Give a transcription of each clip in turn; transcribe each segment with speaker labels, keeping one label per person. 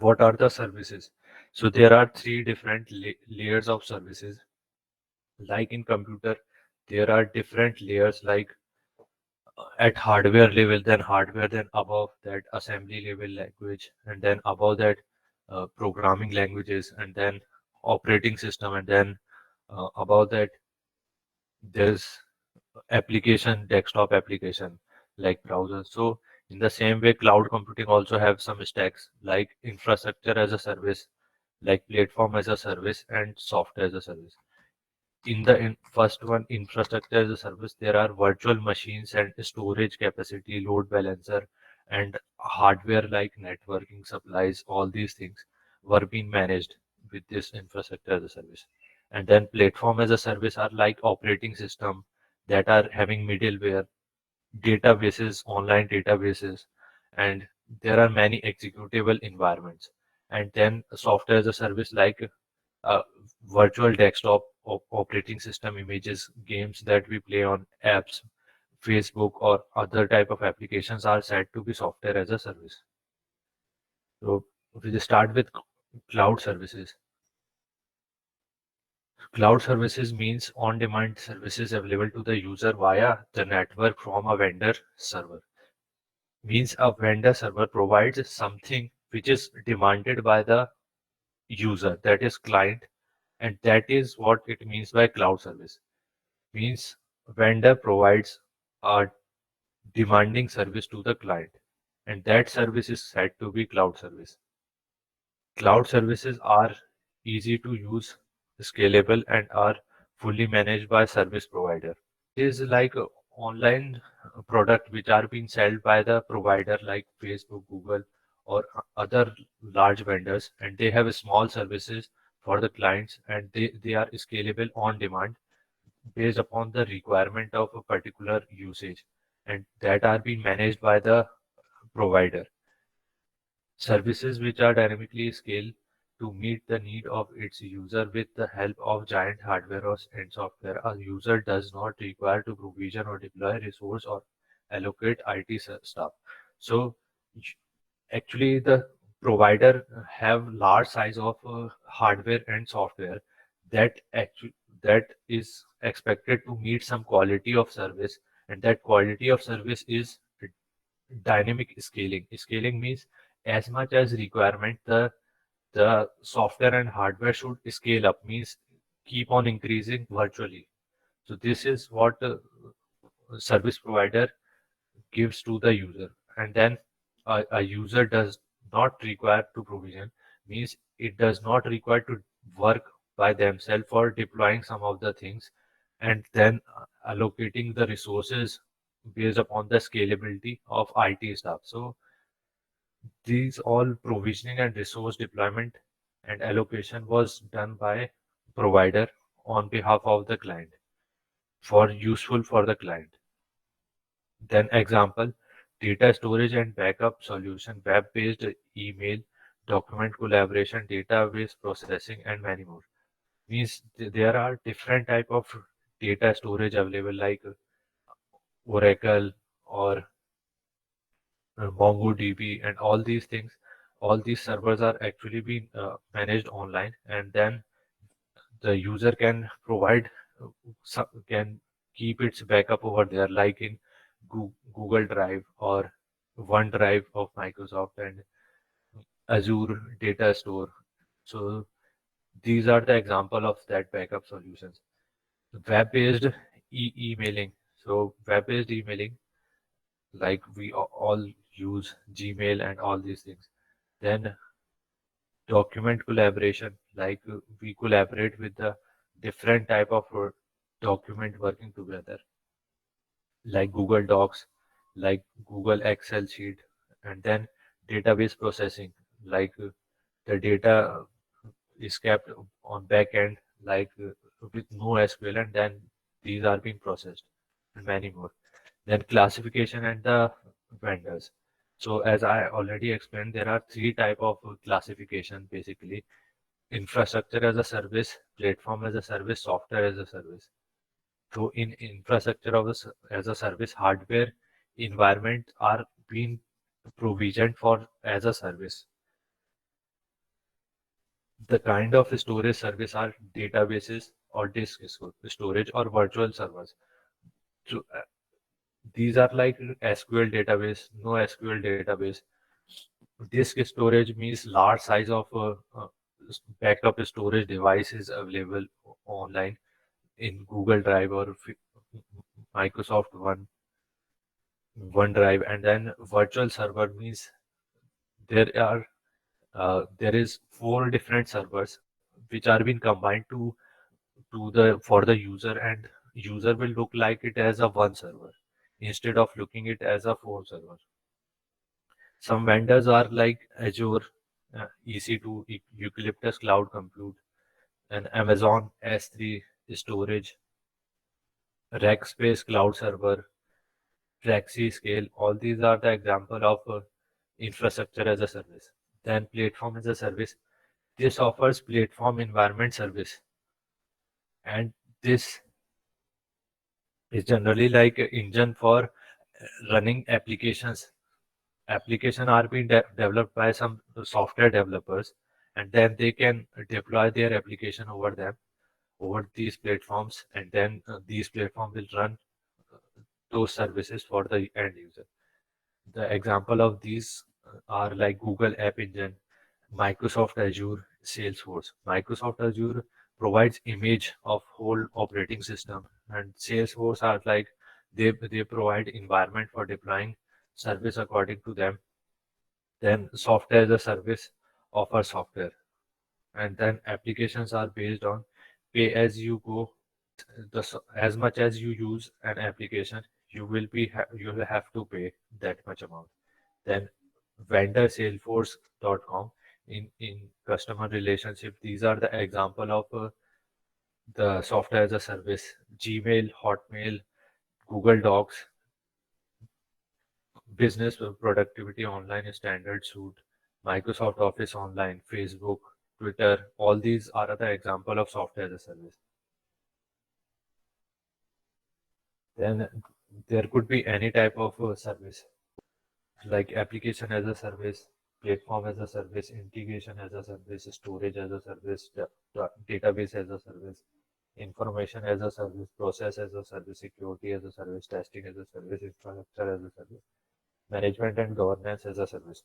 Speaker 1: What are the services? So there are three different layers of services. Like in computer, there are different layers, like at hardware level, then hardware, then above that assembly level language, and then above that programming languages, and then operating system, and then above that there's application, desktop application like browser. So in the same way, cloud computing also have some stacks like infrastructure as a service, like platform as a service, and software as a service. In the first one, infrastructure as a service, there are virtual machines and storage capacity, load balancer, and hardware like networking supplies. All these things were being managed with this infrastructure as a service. And then platform as a service are like operating system that are having middleware, databases, online databases, and there are many executable environments. And then software as a service like uh, virtual desktop operating system images, games that we play on apps, Facebook or other type of applications are said to be software as a service. So we just start with cloud services. Cloud services means on-demand services available to the user via the network from a vendor server. Means a vendor server provides something which is demanded by the user, that is client, and that is what it means by cloud service. Means vendor provides a demanding service to the client, and that service is said to be cloud service. Cloud services are easy to use, scalable, and are fully managed by service provider. Is like a online product which are being sold by the provider like Facebook, Google, or other large vendors, and they have small services for the clients, and they are scalable on demand based upon the requirement of a particular usage, and that are being managed by the provider. Services which are dynamically scaled to meet the need of its user with the help of giant hardware and software. A user does not require to provision or deploy resource or allocate IT staff. So actually the provider have large size of hardware and software that actually that is expected to meet some quality of service, and that quality of service is dynamic scaling. Scaling means as much as requirement, the software and hardware should scale up, means keep on increasing virtually. So this is what service provider gives to the user. And then a user does not require to provision, means it does not require to work by themselves for deploying some of the things, and then allocating the resources based upon the scalability of IT staff. So these all provisioning and resource deployment and allocation was done by provider on behalf of the client for useful for the client. Then example, data storage and backup solution, web-based email, document collaboration, database processing, and many more. Means there are different type of data storage available like Oracle or MongoDB and all these things. All these servers are actually being managed online, and then the user can provide can keep its backup over there, like in Google Drive or OneDrive of Microsoft and Azure Data Store. So these are the example of that backup solutions. Web-based emailing. So web-based emailing, like we all use Gmail and all these things. Then document collaboration, like we collaborate with the different type of document working together, like Google Docs, like Google Excel sheet, and then database processing, like the data is kept on back end, like with no SQL, and then these are being processed, and many more. Then classification and the vendors. So as I already explained, there are three type of classification basically: infrastructure as a service, platform as a service, software as a service. So in infrastructure of as a service, hardware environment are being provisioned for as a service. The kind of storage service are databases or disk storage or virtual servers. So these are like SQL database, no SQL database. Disk storage means large size of backup storage device is available online in Google Drive or Microsoft OneDrive, and then virtual server means there is four different servers which are being combined to the for the user, and user will look like it as a one server instead of looking it as a four server. Some vendors are like Azure, EC2, Eucalyptus Cloud Compute, and Amazon S3 storage, Rackspace Cloud Server, Traxi Scale. All these are the example of infrastructure as a service. Then platform as a service. This offers platform environment service, and this is generally like an engine for running applications. Application are being developed by some software developers, and then they can deploy their application over them, over these platforms, and then these platforms will run uh, those services for the end user. The example of these are like Google App Engine, Microsoft Azure, Salesforce. Microsoft Azure provides image of whole operating system, and Salesforce are like they provide environment for deploying service according to them. Then software as a service offers software, and then applications are based on pay as you go. As much as you use an application, you will have to pay that much amount. Then vendor salesforce.com in customer relationship, these are the example of the software as a service. Gmail, Hotmail, Google Docs, business productivity online standard suite, Microsoft Office Online, Facebook, Twitter, all these are the example of software as a service. Then there could be any type of service like application as a service, platform as a service, integration as a service, storage as a service, database as a service, information as a service, process as a service, security as a service, testing as a service, infrastructure as a service, management and governance as a service.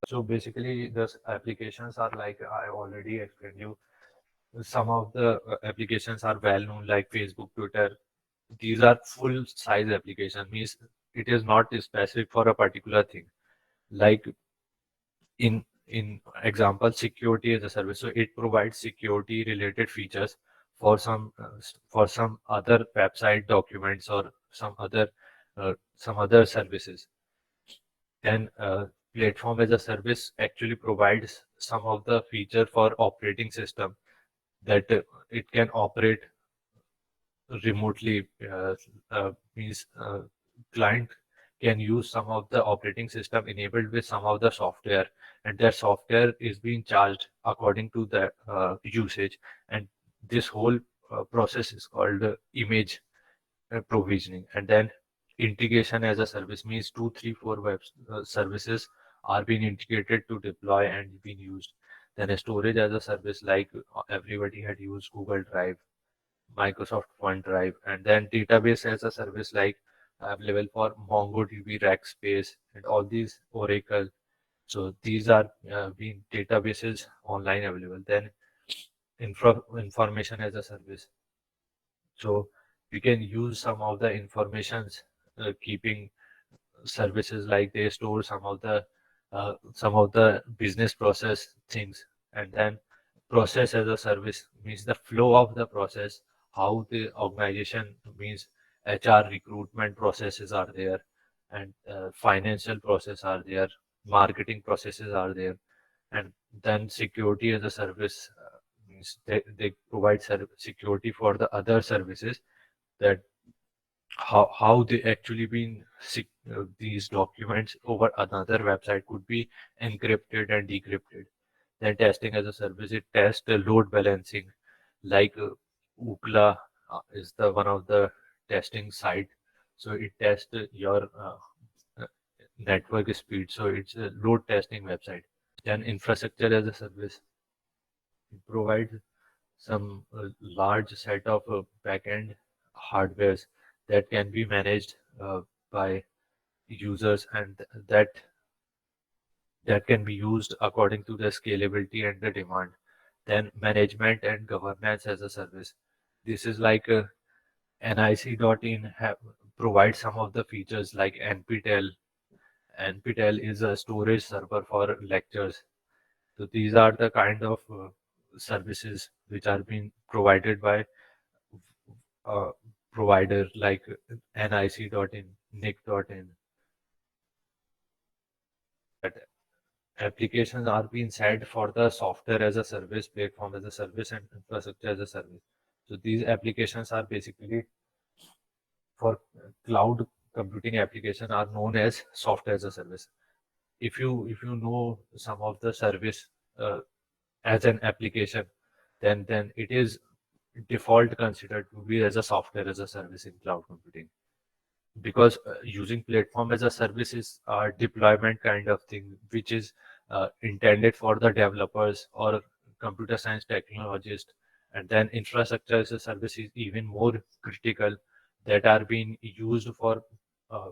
Speaker 1: So basically, the applications are like I already explained you. Some of the applications are well known, like Facebook, Twitter. These are full size application, means it is not specific for a particular thing. Like in example, security as a service. So it provides security related features for some other website documents or some other services. Then platform as a service actually provides some of the feature for operating system that it can operate remotely. Means client can use some of the operating system enabled with some of the software, and that software is being charged according to the usage. And this whole process is called image provisioning. And then integration as a service means two, three, four web services are being integrated to deploy and being used. Then a storage as a service, like everybody had used Google Drive, Microsoft OneDrive, and then database as a service like available for MongoDB, Rackspace, and all these Oracle. So these are being databases online available. Then information as a service. So we can use some of the informations keeping services, like they store some of the business process things. And then process as a service means the flow of the process, how the organization means HR recruitment processes are there, and financial process are there, marketing processes are there. And then security as a service means they provide security for the other services, that how they actually been these documents over another website could be encrypted and decrypted. Then testing as a service, it tests the load balancing, like Ookla is the one of the testing site. So it tests your uh, network speed. So it's a load testing website. Then infrastructure as a service. It provides some large set of backend hardwares that can be managed by users, and that can be used according to the scalability and the demand. Then management and governance as a service. This is like NIC.in provides some of the features like NPTEL. NPTEL is a storage server for lectures. So these are the kind of services which are being provided by uh, provider like NIC.in, Nick.in. That applications are being said for the software as a service, platform as a service, and infrastructure as a service. So these applications are basically for cloud computing application are known as software as a service. If you know some of the service uh, as an application, then it is default considered to be as a software as a service in cloud computing, because using platform as a service is a deployment kind of thing which is intended for the developers or computer science technologists, and then infrastructure as a service is even more critical, that are being used for uh,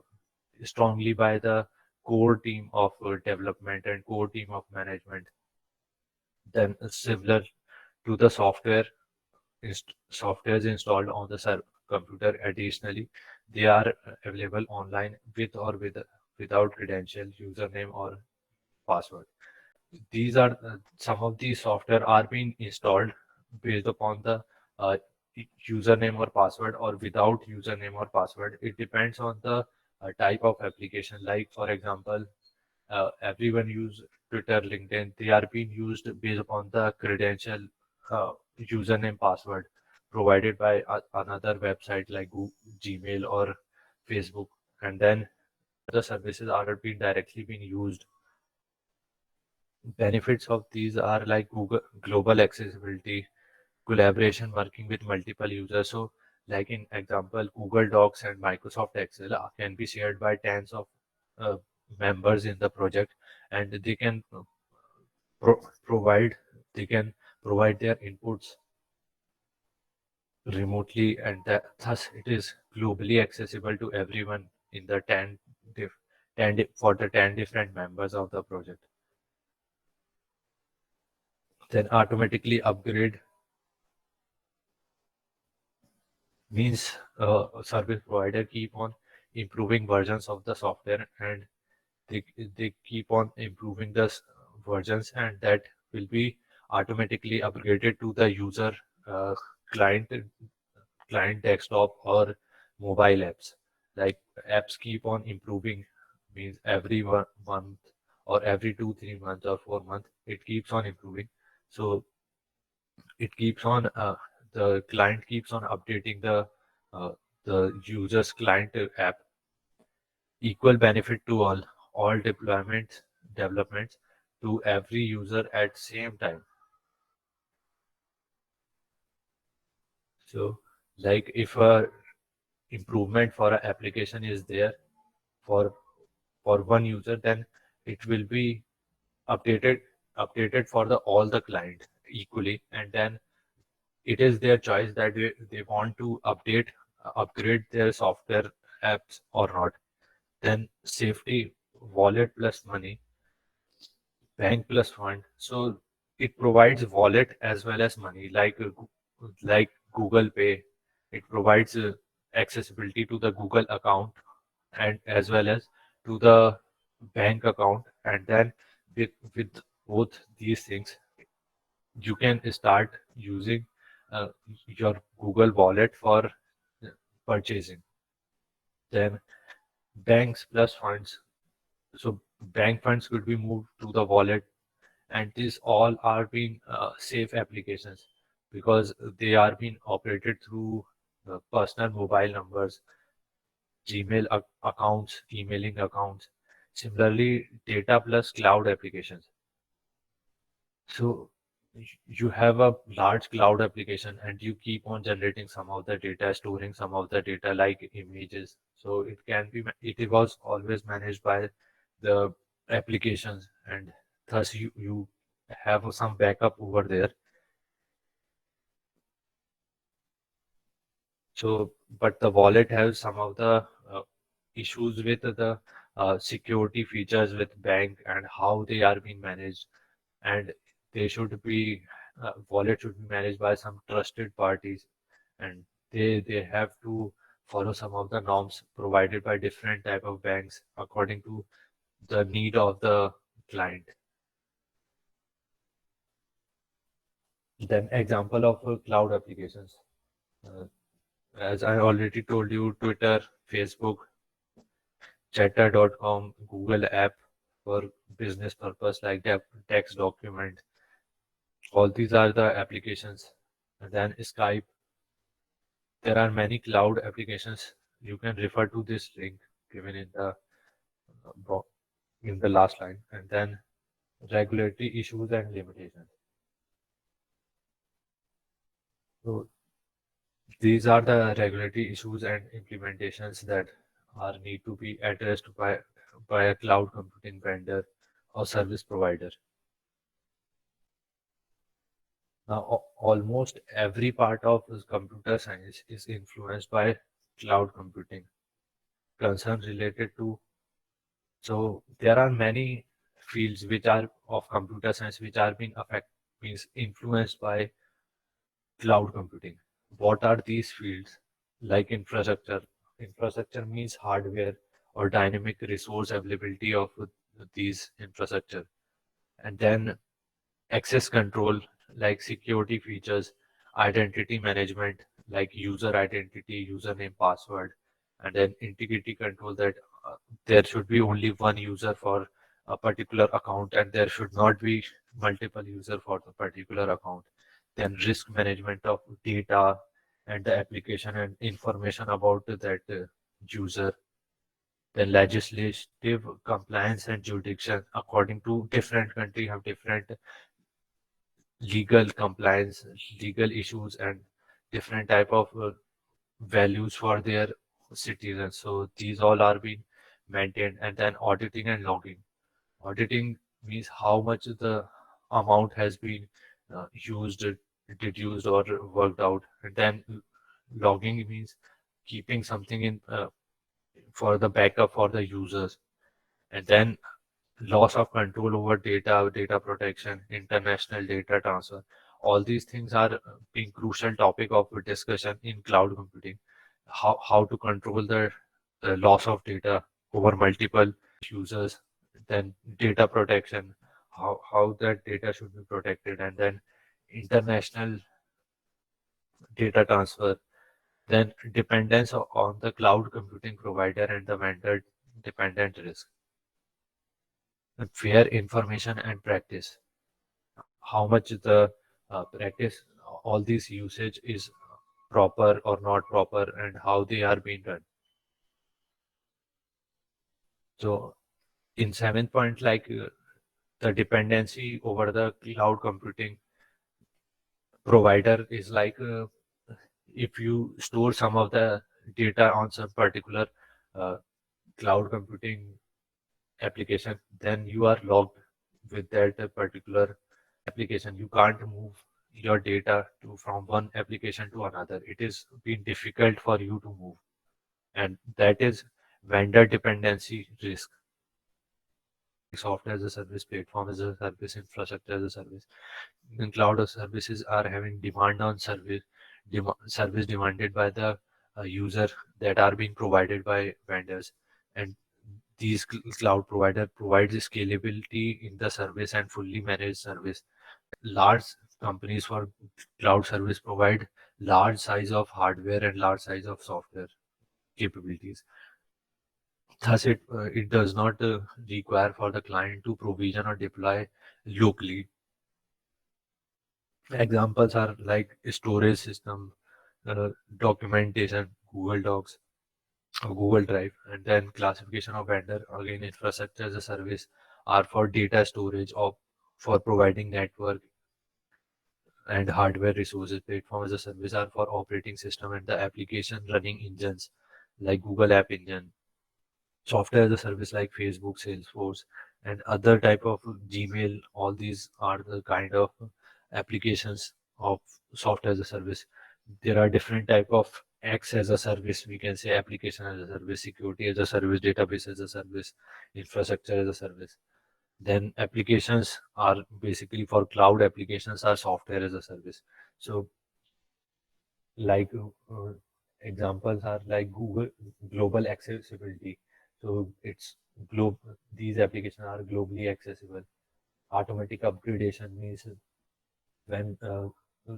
Speaker 1: strongly by the core team of development and core team of management. Then similar to the softwares installed on the computer. Additionally, they are available online with or without credential, username or password. These are some of these software are being installed based upon the uh, username or password, or without username or password. It depends on the type of application. Like for example, everyone use Twitter, LinkedIn. They are being used based upon the credential, username, password provided by another website like Google, Gmail or Facebook, and then the services are being directly being used. Benefits of these are like Google global accessibility, collaboration, working with multiple users. So, like in example, Google Docs and Microsoft Excel can be shared by tens of uh, members in the project, and they can provide their inputs remotely, and thus it is globally accessible to everyone in the 10 different members of the project. Then automatically upgrade means a service provider keep on improving versions of the software, and they keep on improving the versions, and that will be automatically upgraded to the user uh, client client desktop or mobile apps. Like apps keep on improving, means every 1 month or every 2 3 months or 4 months it keeps on improving. So it keeps on the client keeps on updating uh, the user's client app. Equal benefit to all deployments developments to every user at same time. So like if a improvement for an application is there for one user, then it will be updated for the all the client equally, and then it is their choice that they want to upgrade their software apps or not. Then safety, wallet plus money, bank plus fund. So it provides wallet as well as money, like like Google Pay. It provides accessibility to the Google account and as well as to the bank account. And then with both these things, you can start using uh, your Google Wallet for purchasing. Then banks plus funds. So bank funds could be moved to the wallet, and these all are being safe applications because they are being operated through personal mobile numbers, Gmail accounts, emailing accounts. Similarly, data plus cloud applications. So you have a large cloud application and you keep on generating some of the data, storing some of the data like images. So it was always managed by the applications, and thus you have some backup over there. So, but the wallet has some of the issues with the security features with bank and how they are being managed, and they should be wallet should be managed by some trusted parties, and they have to follow some of the norms provided by different type of banks according to the need of the client. Then example of cloud applications. Uh, as I already told you, Twitter, Facebook, Chatter.com, Google app for business purpose like text document. All these are the applications. And then Skype. There are many cloud applications. You can refer to this link given in the in the last line. And then regulatory issues and limitations. So these are the regulatory issues and implementations that are need to be addressed by a cloud computing vendor or service provider. Now, almost every part of this computer science is influenced by cloud computing concerns related to. So there are many fields which are of computer science which are being means influenced by cloud computing. What are these fields? Like infrastructure. Infrastructure means hardware or dynamic resource availability of these infrastructure. And then access control, like security features, identity management, like user identity, username, password, and then integrity control that there should be only one user for a particular account and there should not be multiple user for the particular account. Then risk management of data and the application and information about that user. Then legislative compliance and jurisdiction according to different country have different legal compliance, legal issues, and different type of values for their citizens. So these all are being maintained. And then auditing and logging. Auditing means how much the amount has been used, deduced, or worked out. And then logging means keeping something in for the backup for the users. And then loss of control over data, data protection, international data transfer. All these things are being crucial topic of discussion in cloud computing. How to control the loss of data over multiple users, then data protection, how that data should be protected, and then international data transfer, then dependence on the cloud computing provider and the vendor dependent risk, and fair information and practice. How much the practice all these usage is proper or not proper and how they are being done. So in 7 point, like the dependency over the cloud computing provider is like if you store some of the data on some particular uh, cloud computing application, then you are logged with that particular application. You can't move your data to from one application to another. It is been difficult for you to move, and that is vendor dependency risk. Software as a service, platform as a service, infrastructure as a service. And cloud services are having demand on service demanded by the user that are being provided by vendors, and these cloud provider provides scalability in the service and fully managed service. Large companies for cloud service provide large size of hardware and large size of software capabilities. Thus, it does not require for the client to provision or deploy locally. Examples are like storage system, documentation, Google Docs, or Google Drive, and then classification of vendor. Again, infrastructure as a service are for data storage of for providing network and hardware resources. Platform as a service are for operating system and the application running engines like Google App Engine. Software as a service like Facebook, Salesforce, and other type of Gmail. All these are the kind of applications of software as a service. There are different type of acts as a service. We can say application as a service, security as a service, database as a service, infrastructure as a service. Then applications are basically for cloud applications are software as a service. So like examples are like Google global accessibility. So it's globe these applications are globally accessible. Automatic upgradation means when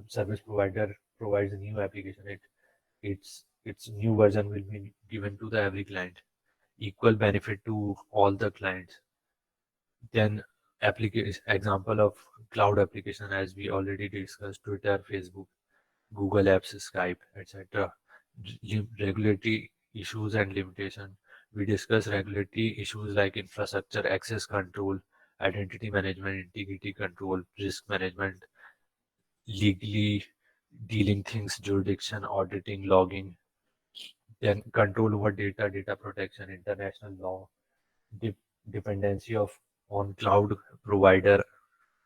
Speaker 1: service provider provides a new application, its new version will be given to the every client. Equal benefit to all the clients. Then application example of cloud application as we already discussed: Twitter, Facebook, Google Apps, Skype, etc. Regulatory issues and limitation. We discuss regulatory issues like infrastructure, access control, identity management, integrity control, risk management, legally dealing things, jurisdiction, auditing, logging, then control over data, data protection, international law, de- dependency of on cloud provider,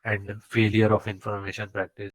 Speaker 1: and failure of information practice.